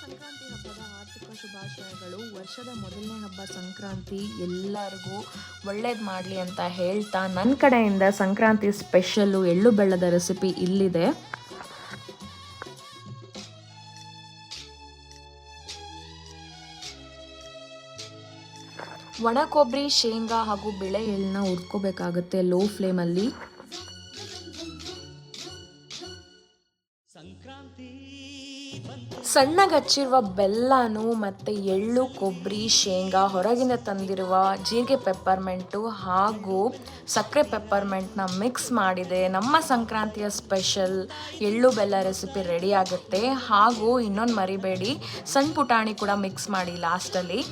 ಸಂಕ್ರಾಂತಿ ಹಬ್ಬದ ಆರ್ಥಿಕ ಶುಭಾಶಯಗಳು. ವರ್ಷದ ಮೊದಲನೇ ಹಬ್ಬ ಸಂಕ್ರಾಂತಿ, ಎಲ್ಲರಿಗೂ ಒಳ್ಳೇದು ಮಾಡಲಿ ಅಂತ ಹೇಳ್ತಾ ನನ್ನ ಕಡೆಯಿಂದ ಸಂಕ್ರಾಂತಿ ಸ್ಪೆಷಲ್ಲು ಎಳ್ಳು ಬೆಲ್ಲದ ರೆಸಿಪಿ ಇಲ್ಲಿದೆ. ಒಣ ಕೊಬ್ಬರಿ, ಶೇಂಗಾ ಹಾಗೂ ಬಿಳೆ ಎಳ್ಳನ್ನ ಹುರ್ಕೋಬೇಕಾಗುತ್ತೆ ಲೋ ಫ್ಲೇಮಲ್ಲಿ. ಸಣ್ಣಗೆ ಹಚ್ಚಿರುವ ಬೆಲ್ಲನು ಮತ್ತು ಎಳ್ಳು, ಕೊಬ್ಬರಿ, ಶೇಂಗಾ, ಹೊರಗಿಂದ ತಂದಿರುವ ಜೀರಿಗೆ ಪೆಪ್ಪರ್ಮೆಂಟು ಹಾಗೂ ಸಕ್ಕರೆ ಪೆಪ್ಪರ್ಮೆಂಟ್ನ ಮಿಕ್ಸ್ ಮಾಡಿದೆ. ನಮ್ಮ ಸಂಕ್ರಾಂತಿಯ ಸ್ಪೆಷಲ್ ಎಳ್ಳು ಬೆಲ್ಲ ರೆಸಿಪಿ ರೆಡಿ ಆಗುತ್ತೆ. ಹಾಗೂ ಇನ್ನೊಂದು ಮರಿಬೇಡಿ, ಸಣ್ಣ ಪುಟಾಣಿ ಕೂಡ ಮಿಕ್ಸ್ ಮಾಡಿ ಲಾಸ್ಟಲ್ಲಿ.